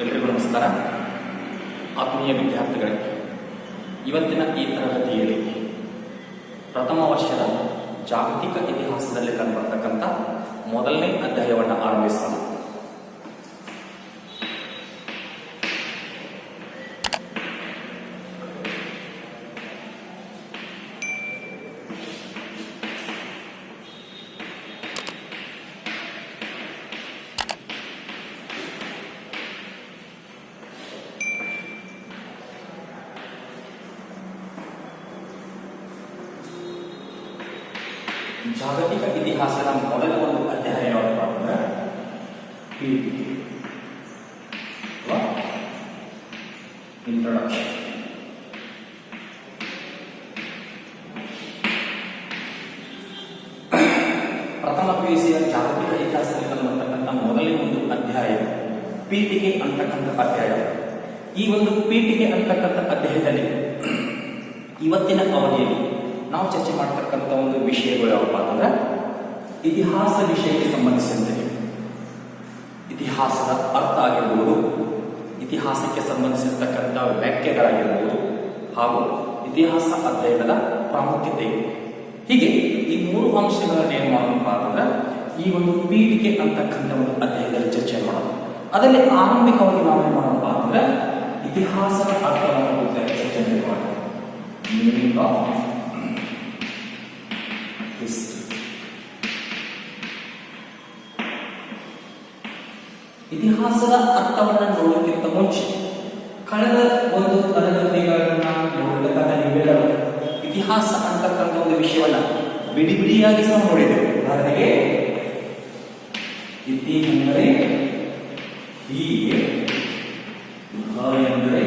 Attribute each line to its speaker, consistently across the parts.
Speaker 1: ಎಲ್ರಿಗೂ ನಮಸ್ಕಾರ. ಆತ್ಮೀಯ ವಿದ್ಯಾರ್ಥಿಗಳೇ, ಇವತ್ತಿನ ಈ ತರಗತಿಯಲ್ಲಿ ಪ್ರಥಮ ವರ್ಷದ ಜಾಗತಿಕ ಇತಿಹಾಸದಲ್ಲಿ ಕಂಡುಬರ್ತಕ್ಕಂಥ ಮೊದಲನೇ ಅಧ್ಯಾಯವನ್ನು ಆರಂಭಿಸೋಣ. ಜಾಗತಿಕ ಇತಿಹಾಸದ ಮೊದಲ ಒಂದು ಅಧ್ಯಾಯ ಯಾವುದು ಅಂದ್ರೆ ಪೀಠಿಕೆ ಅಥವಾ ಇಂಟ್ರೊಡಕ್ಷನ್. ಪ್ರಥಮ ಪಿಯುಸಿಯ ಜಾಗತಿಕ ಇತಿಹಾಸದಲ್ಲಿ ಕಂಡುಬರ್ತಕ್ಕಂಥ ಮೊದಲನೇ ಒಂದು ಅಧ್ಯಾಯ ಪೀಠಿಕೆ ಅಂತಕ್ಕಂಥ ಅಧ್ಯಾಯ. ಈ ಒಂದು ಪೀಠಿಕೆ ಅಂತಕ್ಕಂಥ ಅಧ್ಯಾಯದಲ್ಲಿ ಇವತ್ತಿನ ಅವಧಿಯಲ್ಲಿ ನಾವು ಚರ್ಚೆ ಮಾಡತಕ್ಕಂಥ ಒಂದು ವಿಷಯಗಳು ಯಾವಪ್ಪ ಅಂತಂದ್ರೆ ಇತಿಹಾಸ ವಿಷಯಕ್ಕೆ ಸಂಬಂಧಿಸಿದಂತೆ ಇತಿಹಾಸದ ಅರ್ಥ ಆಗಿರ್ಬೋದು, ಇತಿಹಾಸಕ್ಕೆ ಸಂಬಂಧಿಸಿರ್ತಕ್ಕಂಥ ವ್ಯಾಖ್ಯೆಗಳಾಗಿರ್ಬೋದು, ಹಾಗೂ ಇತಿಹಾಸ ಅಧ್ಯಯನದ ಪ್ರಾಮುಖ್ಯತೆ, ಹೀಗೆ ಈ ಮೂರು ಅಂಶಗಳನ್ನು ಏನು ಮಾಡೋಣಪ್ಪ ಅಂತಂದ್ರೆ ಈ ಒಂದು ಪೀಠಿಕೆ ಅಂತಕ್ಕಂಥ ಒಂದು ಅಧ್ಯಾಯದಲ್ಲಿ ಚರ್ಚೆ ಮಾಡೋಣ. ಅದರಲ್ಲಿ ಆರಂಭಿಕವಾಗಿ ನಾವೇನು ಮಾಡೋಣಪ್ಪ ಅಂದ್ರೆ ಇತಿಹಾಸದ ಅರ್ಥವನ್ನು ಕುರಿತು ಚರ್ಚೆ ಮಾಡೋಣ. ಮೀನಿಂಗ್ ಆಫ್ ಇತಿಹಾಸದ ಅರ್ಥವನ್ನು ನೋಡೋಕ್ಕಿಂತ ಮುಂಚೆ ಕಳೆದ ಒಂದು ತರಗತಿಗಳನ್ನ ನೋಡತಕ್ಕಂಥ ನೀವೆಲ್ಲರೂ ಇತಿಹಾಸ ಅಂತಕ್ಕಂಥ ಒಂದು ವಿಷಯವನ್ನ ಬಿಡಿ ಬಿಡಿಯಾಗಿ ಸಹ ನೋಡಿದ್ದೇವೆ. ಉದಾಹರಣೆಗೆ ಇತಿ ಎಂದರೆ ಹೀಗೆ, ಎಂದರೆ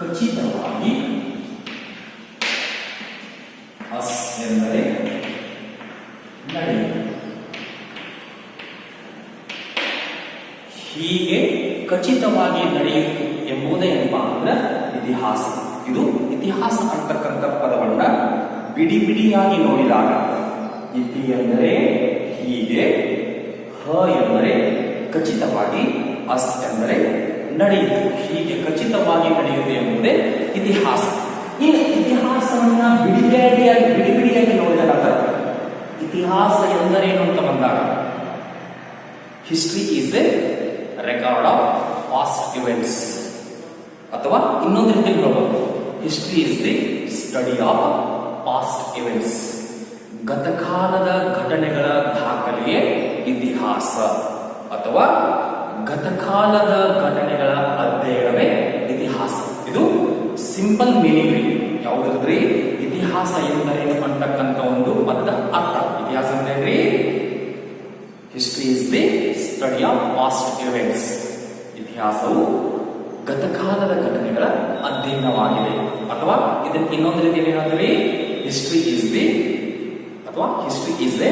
Speaker 1: ಖಚಿತವಾಗಿ, ಅಸ್ ಎಂದರೆ ನಡೆಯುವುದು. ಹೀಗೆ ಖಚಿತವಾಗಿ ನಡೆಯಿತು ಎಂಬುದೇ ಏನಪ್ಪಾ ಅಂದ್ರೆ ಇತಿಹಾಸ. ಇದು ಇತಿಹಾಸ ಅಂತಕ್ಕಂಥ ಪದವನ್ನ ಬಿಡಿ ಬಿಡಿಯಾಗಿ ನೋಡಿದಾಗ ಇತಿ ಎಂದರೆ ಹೀಗೆ, ಹ ಎಂದರೆ ಖಚಿತವಾಗಿ, ಅಸ್ ಎಂದರೆ ನಡೆಯಿತು. ಹೀಗೆ ಖಚಿತವಾಗಿ ನಡೆಯುವುದು ಎಂಬುದೇ ಇತಿಹಾಸ. ಇನ್ನು ಇತಿಹಾಸವನ್ನ ಬಿಡಿ ಬಿಡಿಯಾಗಿ ನೋಡಿದ ನಂತರ ಇತಿಹಾಸ ಎಂದರೇನು ಅಂತ ಬಂದಾಗ history is a record of past events, ಅಥವಾ ಇನ್ನೊಂದು ರೀತಿಯಲ್ಲಿ ಹೇಳಬಹುದು history is the study of past events. ಗತಕಾಲದ ಘಟನೆಗಳ ದಾಖಲೆಯೇ ಇತಿಹಾಸ, ಅಥವಾ ಗತಕಾಲದ ಘಟನೆಗಳ ಅಧ್ಯಯನವೇ ಇತಿಹಾಸ. ಇದು ಸಿಂಪಲ್ ಮೀನಿಂಗ್. ಯಾವುದಾದ್ರಿ ಇತಿಹಾಸ ಎಂದರೇನು ಅಂತಕ್ಕಂಥ ಒಂದು ಪದದ ಅರ್ಥ. ಇತಿಹಾಸ ಅಂದ್ರೆ history is the study of past events. ಇತಿಹಾಸವು ಗತಕಾಲದ ಘಟನೆಗಳ ಅಧ್ಯಯನವಾಗಿದೆ, ಅಥವಾ ಇದಕ್ಕೆ ಇನ್ನೊಂದು ರೀತಿಯಲ್ಲಿ ಏನಾದ್ರೆ ಹಿಸ್ಟ್ರಿ ಈಸ್ ದಿ ಅಥವಾ history is a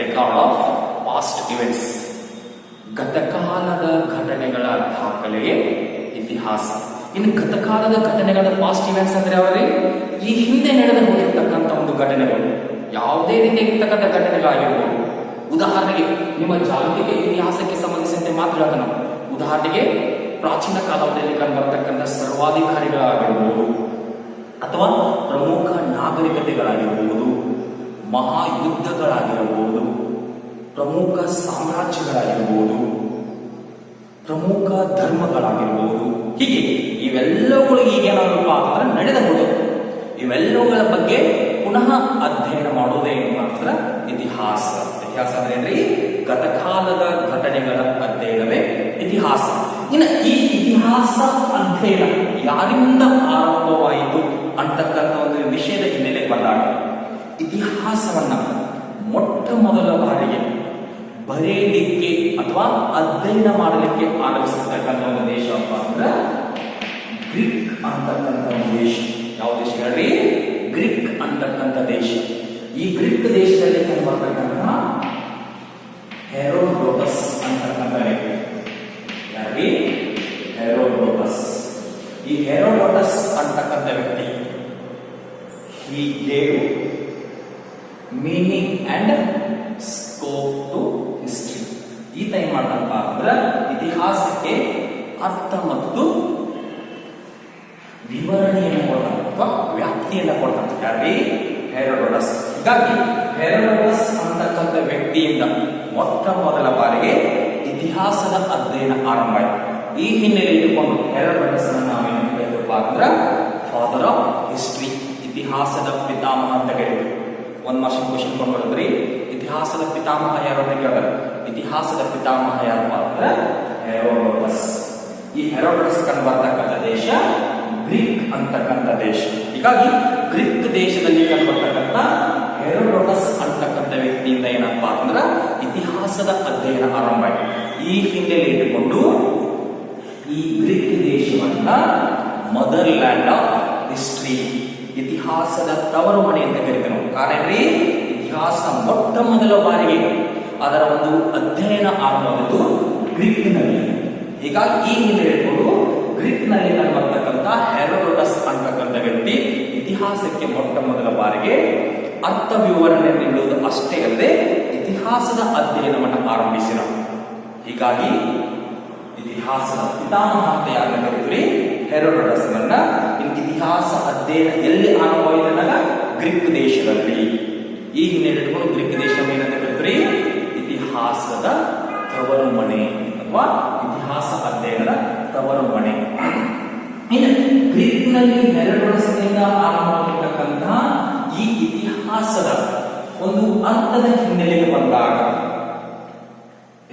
Speaker 1: record of past events. ಗತಕಾಲದ ಘಟನೆಗಳ ದಾಖಲೆಯೇ ಇತಿಹಾಸ. ಇನ್ನು ಗತಕಾಲದ ಘಟನೆಗಳ ಪಾಸ್ಟ್ ಇವೆಂಟ್ಸ್ ಅಂದ್ರೆ ಅವರೇ ಈ ಹಿಂದೆ ನಡೆದು ಹೋಗಿರ್ತಕ್ಕಂಥ ಒಂದು ಘಟನೆಗಳು, ಯಾವುದೇ ರೀತಿಯಾಗಿರ್ತಕ್ಕಂಥ ಘಟನೆಗಳಾಗಿರ್ಬೋದು. ಉದಾಹರಣೆಗೆ ನಿಮ್ಮ ಜಾಗತಿಕ ಇತಿಹಾಸಕ್ಕೆ ಸಂಬಂಧಿಸಿದಂತೆ ಮಾತ್ರ ನಾವು ಉದಾಹರಣೆಗೆ ಪ್ರಾಚೀನ ಕಾಲಾವಧಿಯಲ್ಲಿ ಕಂಡುಬರತಕ್ಕಂಥ ಸರ್ವಾಧಿಕಾರಿಗಳಾಗಿರ್ಬೋದು, ಅಥವಾ ಪ್ರಮುಖ ನಾಗರಿಕತೆಗಳಾಗಿರ್ಬೋದು, ಮಹಾಯುದ್ಧಗಳಾಗಿರಬಹುದು, ಪ್ರಮುಖ ಸಾಮ್ರಾಜ್ಯಗಳಾಗಿರ್ಬೋದು, ಪ್ರಮುಖ ಧರ್ಮಗಳಾಗಿರ್ಬೋದು. ಹೀಗೆ ಇವೆಲ್ಲವುಗಳು ಈಗೇನಾಗಪ್ಪ ಅಂತಂದ್ರೆ ನಡೆದ ಹೋದವು. ಇವೆಲ್ಲವುಗಳ ಬಗ್ಗೆ ಪುನಃ ಅಧ್ಯಯನ ಮಾಡೋದೇ ಮಾತ್ರ ಇತಿಹಾಸ. ಇತಿಹಾಸ ಅಂದ್ರೆ ಗತಕಾಲದ ಘಟನೆಗಳ ಅಧ್ಯಯನವೇ ಇತಿಹಾಸ. ಇನ್ನು ಈ ಇತಿಹಾಸ ಅಧ್ಯಯನ ಯಾರಿಂದ ಆರಂಭವಾಯಿತು ಅಂತಕ್ಕಂಥ ಒಂದು ವಿಷಯದ ಹಿನ್ನೆಲೆ ಬಂದಾಗ ಇತಿಹಾಸವನ್ನ ಮೊಟ್ಟ ಮೊದಲ ಬಾರಿಗೆ ಬರೆಯಲಿಕ್ಕೆ ಅಥವಾ ಅಧ್ಯಯನ ಮಾಡಲಿಕ್ಕೆ ಆರಂಭಿಸತಕ್ಕಂಥ ಒಂದು ದೇಶ ಅಂತ ಅಂದ್ರೆ ಗ್ರೀಕ್ ಅಂತಕ್ಕಂಥ ಒಂದು ದೇಶ. ಯಾವ ದೇಶ ಹೇಳಿ? ಗ್ರೀಕ್ ಅಂತಕ್ಕಂಥ ದೇಶ. ಈ ಗ್ರೀಕ್ ದೇಶದಲ್ಲಿ ಕಂಡುಬರ್ತಕ್ಕಂಥ ಹೆರೋಡೋಟಸ್ ಅಂತಕ್ಕಂಥ ವ್ಯಕ್ತಿ. ಯಾರಿಗೆ? ಹೆರೋಡೋಟಸ್. ಈ ಹೆರೋಡೋಟಸ್ ಅಂತಕ್ಕಂಥ ವ್ಯಕ್ತಿ he gave meaning and scope to history. ಈತ ಏನ್ ಮಾಡ್ತಾನಪ್ಪ ಅಂದ್ರೆ ಇತಿಹಾಸಕ್ಕೆ ಅರ್ಥ ಮತ್ತು ವಿವರಣೆಯನ್ನು ಕೊಡ್ತಾನೆ ಅಥವಾ ವ್ಯಾಪ್ತಿಯನ್ನು ಕೊಡ್ತಾನೆ. ಯಾರಿ? ಹೆರೋಡೋಟಸ್. ಹೀಗಾಗಿ ಹೆರೋಡೋಟಸ್ ಅಂತಕ್ಕಂಥ ವ್ಯಕ್ತಿಯಿಂದ ಮೊಟ್ಟ ಮೊದಲ ಬಾರಿಗೆ ಇತಿಹಾಸದ ಅಧ್ಯಯನ ಆರಂಭ ಆಯಿತು. ಈ ಹಿನ್ನೆಲೆ ಇಟ್ಟುಕೊಂಡು ಹೆರೋಡೋಟಸ್ ನಾವೇನು ಹೇಳಿದ್ರಪ್ಪ ಅಂದ್ರೆ ಫಾದರ್ ಆಫ್ ಹಿಸ್ಟ್ರಿ, ಇತಿಹಾಸದ ಪಿತಾಮಹ ಅಂತ ಕರೀತೀವಿ. ಒಂದು ಮಾರ್ಕ್ಸ್ ಕ್ವಶನ್ ಕೊಂಡ್ಬರ್ದ್ರಿ, ಇತಿಹಾಸದ ಪಿತಾಮಹ ಯಾರು ಅಂತ ಕೇಳಿದ್ರೆ ಇತಿಹಾಸದ ಪಿತಾಮಹ ಯಾರಪ್ಪ ಅಂದ್ರೆ ಹೆರೋಡೋಟಸ್. ಈ ಹೆರೋಡೋಟಸ್ ಕಂಡು ಬರ್ತಕ್ಕಂಥ ದೇಶ ಗ್ರೀಕ್ ಅಂತಕ್ಕಂಥ ದೇಶ. ಹೀಗಾಗಿ ಗ್ರೀಕ್ ದೇಶದಲ್ಲಿ ಕಂಡು ಬರ್ತಕ್ಕಂಥ ಹೆರೋಡೋಟಸ್ ಅಂತಕ್ಕಂಥ ವ್ಯಕ್ತಿಯಿಂದ ಏನಪ್ಪಾ ಅಂದ್ರೆ ಇತಿಹಾಸದ ಅಧ್ಯಯನ ಆರಂಭ ಆಯಿತು. ಈ ಹಿನ್ನೆಲೆ ಇಟ್ಟುಕೊಂಡು ಈ ಗ್ರೀಕ್ ದೇಶವನ್ನ ಮದರ್ ಲ್ಯಾಂಡ್ ಆಫ್ ಹಿಸ್ಟ್ರಿ, ಇತಿಹಾಸದ ತವರು ಮನೆ ಅಂತ ಕರಿತೀವಿ ನಾವು. ಕಾರಣ ಇತಿಹಾಸ ಮೊಟ್ಟ ಮೊದಲ ಬಾರಿಗೆ ಅದರ ಒಂದು ಅಧ್ಯಯನ ಆಗುವುದು ಗ್ರೀಕ್ನಲ್ಲಿ. ಹೀಗಾಗಿ ಈ ಹಿನ್ನೆಲೆ ಇಟ್ಕೊಂಡು ಗ್ರೀಕ್ನಲ್ಲಿ ಬರ್ತಕ್ಕಂಥ ಹೆರೋಡೋಟಸ್ ಅಂತಕ್ಕಂಥ ವ್ಯಕ್ತಿ ಇತಿಹಾಸಕ್ಕೆ ಮೊಟ್ಟ ಮೊದಲ ಬಾರಿಗೆ ಅರ್ಥ ವಿವರಣೆ ನೀಡುವುದು ಅಷ್ಟೇ ಅಲ್ಲದೆ ಇತಿಹಾಸದ ಅಧ್ಯಯನವನ್ನು ಆರಂಭಿಸಿದ. ಹೀಗಾಗಿ ಇತಿಹಾಸದ ಪಿತಾಮಹ ಅಂತ ಯಾರನ್ನ ಕರೀತೀರಿ? ಹೆರೋಡೋಟಸ್ ನನ್ನ ಇತಿಹಾಸ ಅಧ್ಯಯನ ಎಲ್ಲಿ ಆರಂಭವಾಯಿತಂದಾಗ ಗ್ರೀಕ್ ದೇಶದಲ್ಲಿ. ಈ ಹಿನ್ನೆಲೆ ಇಟ್ಕೊಂಡು ಗ್ರೀಕ್ ದೇಶ ಏನಂತ ಕರೀತೀರಿ? ಇತಿಹಾಸದ ತವರು ಮನೆ ಅಥವಾ ಇತಿಹಾಸ ಅಧ್ಯಯನದ ತವರು ಮನೆ. ಇನ್ನು ಗ್ರೀಕ್ನಲ್ಲಿ ಹೆರೋಡೋಟಸ್ನಿಂದ ಆರಂಭವಾಗಿರ್ತಕ್ಕಂತಹ ಈ ಇತಿಹಾಸದ ಒಂದು ಅರ್ಥದ ಹಿನ್ನೆಲೆಗೆ ಬಂದಾಗ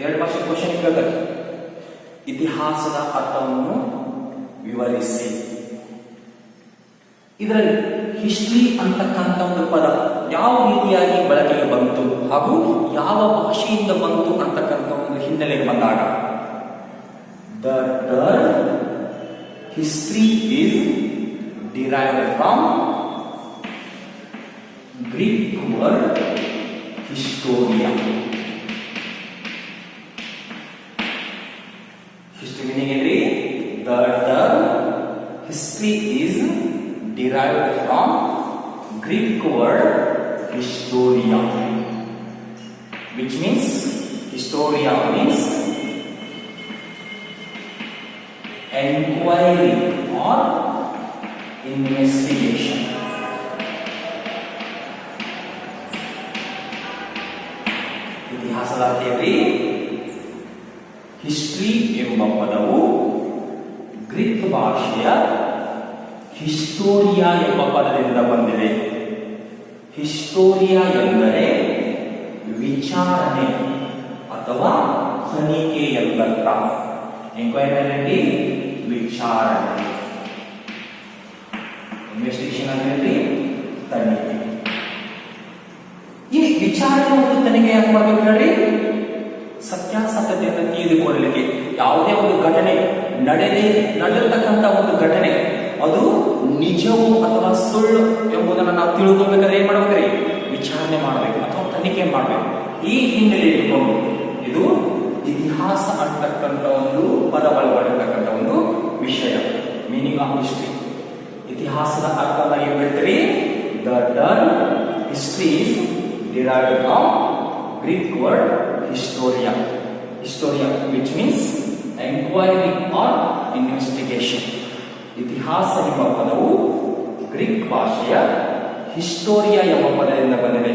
Speaker 1: 2 ಭಾಷೆ ಕ್ವಶನ್ ಕೇಳಿದಾಗ ಇತಿಹಾಸದ ಅರ್ಥವನ್ನು ವಿವರಿಸಿ. ಇದರಲ್ಲಿ ಹಿಸ್ಟ್ರಿ ಅಂತಕ್ಕಂಥ ಒಂದು ಪದ ಯಾವ ರೀತಿಯಾಗಿ ಬಳಕೆಗೆ ಬಂತು ಹಾಗೂ ಯಾವ ಭಾಷೆಯಿಂದ ಬಂತು ಅಂತಕ್ಕಂಥ ಒಂದು ಹಿನ್ನೆಲೆಗೆ ಬಂದಾಗ the term history is derived from Greek word historia. History meaning ಏನ್ರಿ? The term history is derived from Greek word historia, which means historia means enquiry or investigation. ಇತಿಹಾಸದ ಅಧ್ಯಯನ ಹಿಸ್ಟ್ರಿ ಎಂಬ ಪದವು ಗ್ರೀಕ್ ಭಾಷೆಯ ಹಿಸ್ಟೋರಿಯಾ ಎಂಬ ಪದದಿಂದ ಬಂದಿದೆ. ಹಿಸ್ಟೋರಿಯಾ ಎಂದರೆ ವಿಚಾರಣೆ ಅಥವಾ ತನಿಖೆ ಎಂದರ್ಥ. ಎಂಕ್ವೈರಿ ವಿಚಾರಣೆ, ಇನ್ವೆಸ್ಟಿಗೇಷನ್ ಅಂದ್ರೆ ತನಿಖೆ. ಈ ವಿಚಾರಣೆ ಮತ್ತು ತನಿಖೆ ಯಾಕೆ ಮಾಡ್ಬೇಕು ಹೇಳ್ರಿ? ಸತ್ಯಾಸತ್ಯತೆಯನ್ನು ತಿಳಿದುಕೊಳ್ಳಲಿಕ್ಕೆ. ಯಾವುದೇ ಒಂದು ಘಟನೆ ನಡೆದಿರ್ತಕ್ಕಂಥ ಒಂದು ಘಟನೆ ಅದು ನಿಜವೋ ಅಥವಾ ಸುಳ್ಳು ಎಂಬುದನ್ನು ನಾವು ತಿಳ್ಕೊಳ್ಬೇಕಾದ್ರೆ ಏನ್ ಮಾಡ್ಬೇಕ್ರಿ? ವಿಚಾರಣೆ ಮಾಡಬೇಕು ಅಥವಾ ತನಿಖೆ ಮಾಡಬೇಕು. ಈ ಹಿನ್ನೆಲೆ ಇಟ್ಕೊಂಡು ಇದು ಇತಿಹಾಸ ಅಂತಕ್ಕಂಥ ಒಂದು ಪದ ಒಳಗೊಂಡಿರ್ತಕ್ಕಂಥ ಒಂದು ವಿಷಯ. ಮೀನಿಂಗ್ ಆಫ್ ಹಿಸ್ಟ್ರಿ, ಇತಿಹಾಸದ ಅರ್ಥದ ಏನ್ ಹೇಳ್ತೀರಿ? The term history is derived from Greek word historia. Historia which means enquiry or investigation. ಇತಿಹಾಸ ಎಂಬ ಪದವು ಗ್ರೀಕ್ ಭಾಷೆಯ ಹಿಸ್ಟೋರಿಯಾ ಎಂಬ ಪದದಿಂದ ಬಂದಿದೆ.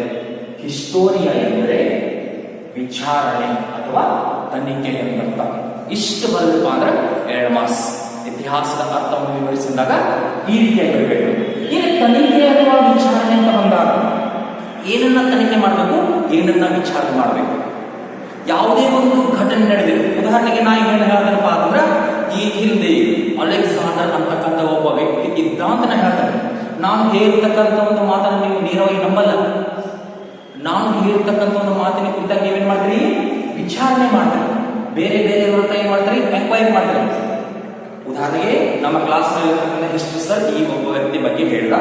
Speaker 1: ಹಿಸ್ಟೋರಿಯಾ ಎಂದರೆ ವಿಚಾರಣೆ ಅಥವಾ ತನಿಖೆ ಎಂದರ್ಥ. ಇಷ್ಟು ಬರಬೇಕು ಅಂದ್ರೆ 2 ಮಾರ್ಕ್ಸ್. ಇತಿಹಾಸದ ಅರ್ಥವನ್ನು ವಿವರಿಸಿದಾಗ ಈ ರೀತಿಯಾಗಿ ಬರಬೇಕು. ಈಗ ತನಿಖೆ ಅಥವಾ ವಿಚಾರಣೆ ಅಂತ ಬಂದಾಗ ಏನನ್ನ ತನಿಖೆ ಮಾಡಬೇಕು, ಏನನ್ನ ವಿಚಾರಣೆ ಮಾಡಬೇಕು? ಯಾವುದೇ ಒಂದು ಘಟನೆ ನಡೆದಿದೆ. ಉದಾಹರಣೆಗೆ ನಾ ಏನು ಹೇಳ್ತಾನಪ್ಪ ಅಂದ್ರೆ ಈ ಹಿಂದೆ ಅಲೆಕ್ಸಾಂಡರ್ ಅಂತಕ್ಕಂಥ ಒಬ್ಬ ವ್ಯಕ್ತಿ ಇದ್ದ ಅಂತ ನಾ ಹೇಳ್ತಾನೆ. ನಾನು ಹೇಳಿರ್ತಕ್ಕಂಥ ಒಂದು ಮಾತನ್ನು ನೀವು ನೇರವಾಗಿ ನಂಬಲ್ಲ. ನಾನು ಹೇಳಿರ್ತಕ್ಕಂಥ ಒಂದು ಮಾತಿನ ಕುರಿತಾಗಿ ನೀವೇನ್ ಮಾಡ್ತೀರಿ? ವಿಚಾರಣೆ ಮಾಡ್ತೀರಿ. ಬೇರೆ ಬೇರೆಯವರ ಏನ್ ಮಾಡ್ತಾರೆ? ಎಂಕ್ವೈರಿ ಮಾಡ್ತಾರೆ. ಉದಾಹರಣೆಗೆ ನಮ್ಮ ಕ್ಲಾಸ್ ನಲ್ಲಿ ಹಿಸ್ಟ್ರಿ ಸರ್ ಈ ಒಬ್ಬ ವ್ಯಕ್ತಿ ಬಗ್ಗೆ ಹೇಳಿದ,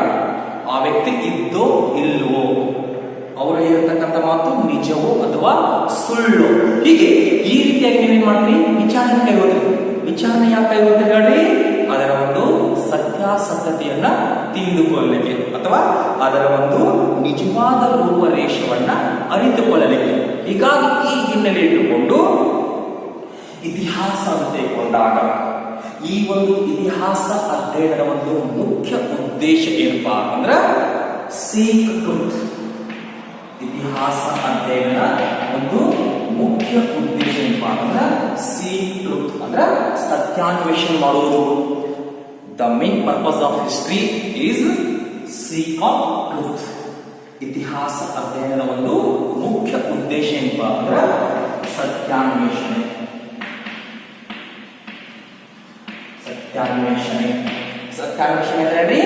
Speaker 1: ಆ ವ್ಯಕ್ತಿ ಇದ್ದೋ ಇಲ್ವೋ, ಅವರು ಹೇಳಿರ್ತಕ್ಕಂಥ ಮಾತು ನಿಜವೋ ಅಥವಾ ಸುಳ್ಳು, ಹೀಗೆ ಈ ರೀತಿಯಾಗಿ ನೀವೇನ್ ಮಾಡ್ತೀರಿ? ವಿಚಾರಣೆ ಕೈಗೊಳ್ತೀರಿ. ವಿಚಾರಣೆ ಯಾಕೆ ಕೈಗೊಳ್ತೀರಿ ಹೇಳ್ರಿ? ಅದರ ಒಂದು ಸತ್ಯಾಸತ್ಯತೆಯನ್ನ ತಿಳಿದುಕೊಳ್ಳಲಿಕ್ಕೆ ಅಥವಾ ಅದರ ಒಂದು ನಿಜವಾದ ರೂಪರೇಷವನ್ನ ಅರಿತುಕೊಳ್ಳಲಿಕ್ಕೆ. ಹೀಗಾಗಿ ಈ ಹಿನ್ನೆಲೆ ಇಟ್ಟುಕೊಂಡು ಇತಿಹಾಸ ಅಂತ ತೆಗೆದುಕೊಂಡಾಗ ಈ ಒಂದು ಇತಿಹಾಸ ಅಧ್ಯಯನದ ಒಂದು ಮುಖ್ಯ ಉದ್ದೇಶ ಏನಪ್ಪಾ ಅಂದ್ರೆ ಸೀಕ್ ಟ್ರೂತ್. ಇತಿಹಾಸ ಅಧ್ಯಯನ ಒಂದು ಮುಖ್ಯ ಉದ್ದೇಶ ಏನಪ್ಪಾ ಅಂದ್ರೆ ಸೀಕ್ ಟ್ರೂತ್ ಅಂದ್ರೆ ಸತ್ಯಾನ್ವೇಷಣೆ ಮಾಡುವುದು. The main purpose of history is seek of truth. ಇತಿಹಾಸ ಅಧ್ಯಯನದ ಒಂದು ಮುಖ್ಯ ಉದ್ದೇಶ ಏನಪ್ಪಾ ಅಂದ್ರೆ ಸತ್ಯಾನ್ವೇಷಣೆ. ಸತ್ಯಾನ್ವೇಷಣೆ ಅಂದ್ರೆ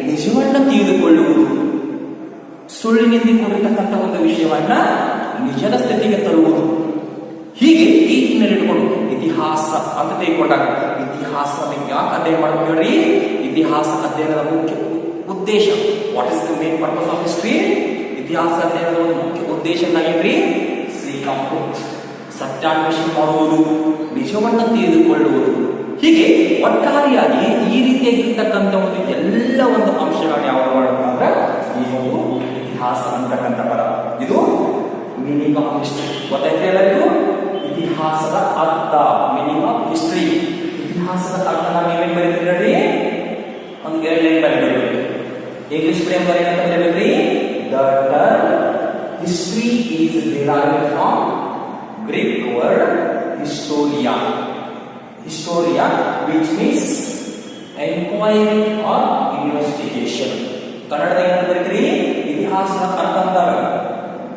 Speaker 1: ನಿಜವನ್ನ ತಿಳಿದುಕೊಳ್ಳುವುದು, ಸುಳ್ಳಿನಿಂದ ಕೂಡಿರತಕ್ಕಂಥ ಒಂದು ವಿಷಯವನ್ನ ನಿಜದ ಸ್ಥಿತಿಗೆ ತರುವುದು. ಹೀಗೆ ಈ ಹಿನ್ನೆಲೆ ಇಟ್ಕೊಂಡು ಇತಿಹಾಸ ಅಂತ ತೆಗೆದುಕೊಂಡಾಗ ಇತಿಹಾಸವನ್ನು ಯಾಕೆ ಅಧ್ಯಯನ ಮಾಡಬೇಕು ಹೇಳ್ರಿ? ಇತಿಹಾಸ ಅಧ್ಯಯನದ ಮುಖ್ಯ ಉದ್ದೇಶ, what is the main purpose of history? ಇತಿಹಾಸ ಅಧ್ಯಯನದ ಒಂದು ಮುಖ್ಯ ಉದ್ದೇಶ ಏನ್ರಿ? ಸೀಕ್ ಆಫ್ ಟ್ರೂತ್, ಸತ್ಯಾನ್ವೇಷಣೆ ಮಾಡುವುದು, ನಿಜವನ್ನ ತಿಳಿದುಕೊಳ್ಳುವುದು. ಹೀಗೆ ಒಟ್ಟಾರೆಯಾಗಿ ಈ ರೀತಿಯಾಗಿರ್ತಕ್ಕಂಥ ಒಂದು ಎಲ್ಲ ಒಂದು ಅಂಶಗಳನ್ನ ಯಾವ ಮಾಡುತ್ತಂದ್ರೆ ಈ ಒಂದು ಇತಿಹಾಸ ಅಂತಕ್ಕಂಥ ಪದ. ಇದು ಮೀನಿಂಗ್ ಆಫ್ ಹಿಸ್ಟ್ರಿ. ಗೊತ್ತಾಯ್ತು ಎಲ್ಲರಿಗೂ? ಇತಿಹಾಸದ ಅರ್ಥ, ಮೀನಿಂಗ್ ಆಫ್ ಹಿಸ್ಟ್ರಿ. ಇತಿಹಾಸದ ಅರ್ಥ ನೀವೇನ್ ಬರೀತೀರಿ? ಒಂದು 2 ಲೈನ್ ಬರೀಬೇಕು. ಇಂಗ್ಲಿಷ್ ಮೀಡಿಯಂ ಏನಂತ ಬರೀಬೇಕ್ರಿ? The term history is derived from Greek word historia. Historia, which means enquiry or investigation. ಕನ್ನಡದ ಏನಂತ ಬರೀತೀರಿ? ಇತಿಹಾಸದ ಅರ್ಥ ಅಂದಾಗ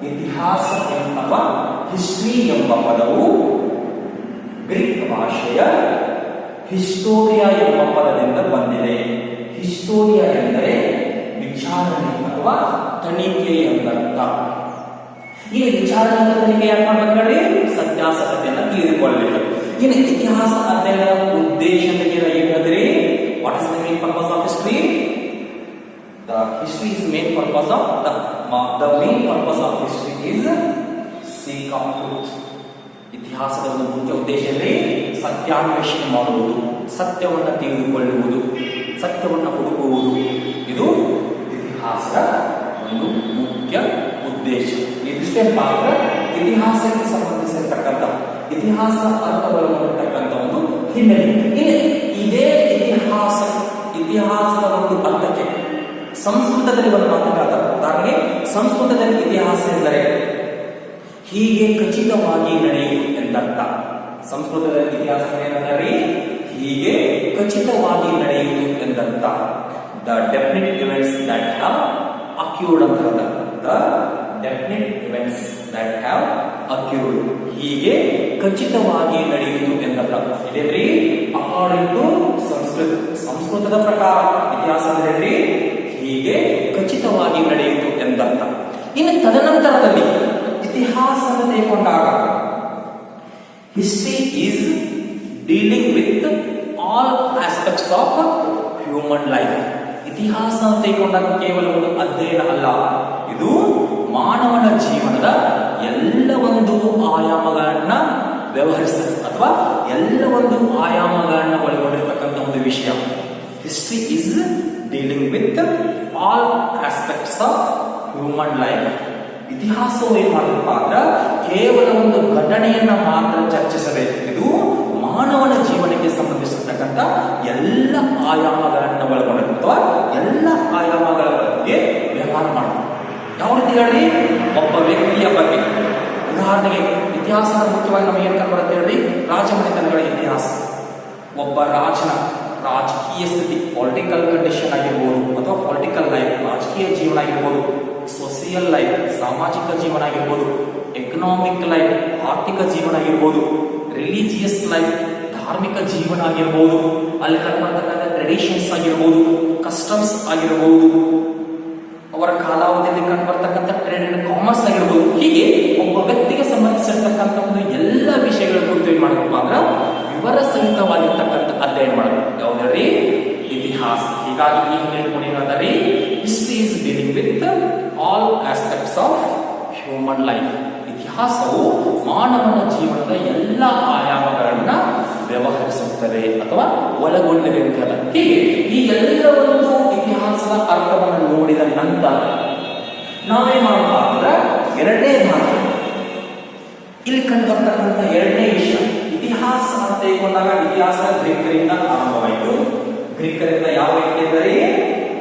Speaker 1: ಇತಿಹಾಸ ಅಥವಾ ಹಿಸ್ಟ್ರಿ ಎಂಬ ಪದವು ಗ್ರೀಕ್ ಭಾಷೆಯ ಹಿಸ್ಟೋರಿಯಾ ಎಂಬ ಪದದಿಂದ ಬಂದಿದೆ. ಹಿಸ್ಟೋರಿಯಾ ಎಂದರೆ ವಿಚಾರಣೆ ಅಥವಾ ತನಿಖೆ ಎಂದರ್ಥ. ಈ ವಿಚಾರಣೆ ತನಿಖೆ ಯಾಕೆ ಮಾಡ್ಬೇಕು ಹೇಳ್ರಿ? ಸತ್ಯಾಸತ್ಯತೆಯನ್ನು ತಿಳಿದುಕೊಳ್ಳಬೇಕು. ಇನ್ನು ಇತಿಹಾಸ ಅಧ್ಯಯನದ ಉದ್ದೇಶ ಏನು ಹೇಳ್ತೀರಿ? What is the main purpose of history? The history is main purpose of the main purpose of history is seek of truth. ಇತಿಹಾಸದ ಒಂದು ಮುಖ್ಯ ಉದ್ದೇಶ ಅಂದ್ರೆ ಸತ್ಯಾನ್ವೇಷಣೆ ಮಾಡುವುದು, ಸತ್ಯವನ್ನು ತಿಳಿದುಕೊಳ್ಳುವುದು, ಸತ್ಯವನ್ನು ಹುಡುಕುವುದು. ಇದು ಇತಿಹಾಸದ ಒಂದು ಮುಖ್ಯ ಉದ್ದೇಶ. ಇದಿಷ್ಟೇ ಮಾತ್ರ ಇತಿಹಾಸಕ್ಕೆ ಸಂಬಂಧಿಸಿರ್ತಕ್ಕಂಥ ಇತಿಹಾಸ ಅರ್ಥವಾಗಿರತಕ್ಕಂಥ ಒಂದು ಹಿನ್ನೆಲೆ. ಇದೇ ಇತಿಹಾಸದ ಒಂದು ಅರ್ಥಕ್ಕೆ ಸಂಸ್ಕೃತದಲ್ಲಿ ಒಂದು ಮಾತುಗಾತ. ಉದಾಹರಣೆಗೆ ಸಂಸ್ಕೃತದಲ್ಲಿ ಇತಿಹಾಸ ಎಂದರೆ ಹೀಗೆ ಖಚಿತವಾಗಿ ನಡೆಯುವುದು ಎಂದರ್ಥ. ಸಂಸ್ಕೃತದಲ್ಲಿ ಇತಿಹಾಸ ಏನಂದರೆ ಹೀಗೆ ಖಚಿತವಾಗಿ ನಡೆಯುವುದು ಎಂದರ್ಥ. The definite events that have occurred ಅಂತ ಹೇಳ್ತಾರೆ. The definite events that have occurred, ಹೀಗೆ ಖಚಿತವಾಗಿ ನಡೆಯುವುದು ಎಂದರ್ಥ. ಇದೇನ್ರಿ ಅಕಾರ್ಡಿಂಗ್ ಟು ಸಂಸ್ಕೃತದ ಪ್ರಕಾರ ಇತಿಹಾಸ ಅಂದ್ರೆ ಹೀಗೆ ಖಚಿತವಾಗಿ ನಡೆಯುವುದು ಎಂದರ್ಥ. ಇನ್ನು ತದನಂತರದಲ್ಲಿ ಇತಿಹಾಸ ತೆಗೆದುಕೊಂಡಾಗ history is dealing with all aspects of human life. ಇತಿಹಾಸ ತೆಗೆದುಕೊಂಡಾಗ ಕೇವಲ ಒಂದು ಅಧ್ಯಯನ ಅಲ್ಲ, ಇದು ಮಾನವನ ಜೀವನದ ಎಲ್ಲ ಒಂದು ಆಯಾಮಗಳನ್ನ ವ್ಯವಹರಿಸ್ತದೆ ಅಥವಾ ಎಲ್ಲ ಒಂದು ಆಯಾಮಗಳನ್ನ ಒಳಗೊಂಡಿರ್ತಕ್ಕಂಥ ಒಂದು ವಿಷಯ. History is dealing with all aspects of human life. ಇತಿಹಾಸವು ಏನ್ ಮಾಡಬೇಕು ಅಂದ್ರೆ ಕೇವಲ ಒಂದು ಘಟನೆಯನ್ನ ಮಾತ್ರ ಚರ್ಚಿಸದೆ ಇದು ಮಾನವನ ಜೀವನಕ್ಕೆ ಸಂಬಂಧಿಸಿರ್ತಕ್ಕಂಥ ಎಲ್ಲ ಆಯಾಮಗಳನ್ನ ಒಳಗೊಂಡಿರುತ್ತೆ ಅಥವಾ ಎಲ್ಲ ಆಯಾಮಗಳ ಬಗ್ಗೆ ವ್ಯವಹಾರ ಮಾಡಬೇಕು. ಯಾವ ರೀತಿ ಹೇಳಿ? ಒಬ್ಬ ವ್ಯಕ್ತಿಯ ಬಗ್ಗೆ. ಉದಾಹರಣೆಗೆ ಇತಿಹಾಸದ ಮುಖ್ಯವಾಗಿ ನಮಗೆ ಏನು ಕಂಡುಬರುತ್ತೆ ಹೇಳಿ? ರಾಜಮನೆತನಗಳ ಇತಿಹಾಸ. ಒಬ್ಬ ರಾಜನ ರಾಜಕೀಯ ಸ್ಥಿತಿ, ಪೊಲಿಟಿಕಲ್ ಕಂಡೀಷನ್ ಆಗಿರ್ಬೋದು ಅಥವಾ ಪೊಲಿಟಿಕಲ್ ಲೈಫ್ ರಾಜಕೀಯ ಜೀವನ ಆಗಿರ್ಬೋದು, ಸೋಷಿಯಲ್ ಲೈಫ್ ಸಾಮಾಜಿಕ ಜೀವನ ಆಗಿರ್ಬೋದು, ಎಕನಾಮಿಕ್ ಲೈಫ್ ಆರ್ಥಿಕ ಜೀವನ ಆಗಿರ್ಬೋದು, ರಿಲಿಜಿಯಸ್ ಲೈಫ್ ಧಾರ್ಮಿಕ ಜೀವನ ಆಗಿರ್ಬೋದು, ಅಲ್ಲಿ ಕಂಡುಬರ್ತಕ್ಕಂಥ ಟ್ರೆಡಿಷನ್ಸ್ ಆಗಿರ್ಬೋದು, ಕಸ್ಟಮ್ಸ್ ಆಗಿರ್ಬೋದು, ಅವರ ಕಾಲಾವಧಿಯಲ್ಲಿ ಕಂಡುಬರ್ತಕ್ಕಂಥ ಟ್ರೇಡ್ ಅಂಡ್ ಕಾಮರ್ಸ್ ಆಗಿರ್ಬೋದು. ಹೀಗೆ ಒಬ್ಬ ವ್ಯಕ್ತಿಗೆ ಸಂಬಂಧಿಸಿರ್ತಕ್ಕಂಥ ಒಂದು ಎಲ್ಲ ವಿಷಯಗಳ ಕುರಿತು ಏನ್ ಮಾಡಬೇಕು ಅಂದ್ರೆ ವಿವರ ಸಹಿತವಾಗಿರ್ತಕ್ಕಂಥ ಅಧ್ಯಯನ ಮಾಡಬೇಕು. ಯಾವುದ್ರಿ? ಇತಿಹಾಸ. ಹೀಗಾಗಿ ಈ ಹಿನ್ನೆಲೆ history is dealing with all aspects of human life. ಇತಿಹಾಸವು ಮಾನವನ ಜೀವನದ ಎಲ್ಲ ಆಯಾಮಗಳನ್ನ ವ್ಯವಹರಿಸುತ್ತದೆ ಅಥವಾ ಒಳಗೊಂಡಿದೆ ಅಂತ ಹೇಳ. ಹೀಗೆ ಈ ಎಲ್ಲ ಒಂದು ಇತಿಹಾಸದ ಅರ್ಥವನ್ನು ನೋಡಿದ ನಂತರ ನಾವೇನ್ ಮಾಡಬೇಕು ಅಂದ್ರೆ ಎರಡನೇ ಭಾಗ ಇಲ್ಲಿ ಕಂಡು ಬರ್ತಕ್ಕಂಥ ಎರಡನೇ ವಿಷಯ ಇತಿಹಾಸ ಅಂತ ತೆಗೆದುಕೊಂಡಾಗ ಇತಿಹಾಸ ಗ್ರೀಕರಿಂದ ಆರಂಭವಾಯಿತು. ಗ್ರೀಕರಿಂದ ಯಾವ ವ್ಯಕ್ತಿ ಎಂದರೆ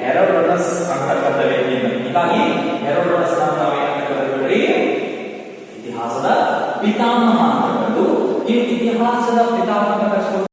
Speaker 1: ಹೆರೋಡೋಟಸ್ ಅಂತಕ್ಕಂಥ ವ್ಯಕ್ತಿಯಿಂದ. ಹೀಗಾಗಿ ಹೆರೋಡೋಟಸ್ ನಾವೇನಂತಕ್ಕಂಥದ್ದು ಇತಿಹಾಸದ ಪಿತಾಮಹ ಅಂತಕ್ಕಂಥದ್ದು. ಈ ಇತಿಹಾಸದ ಪಿತಾಮಹ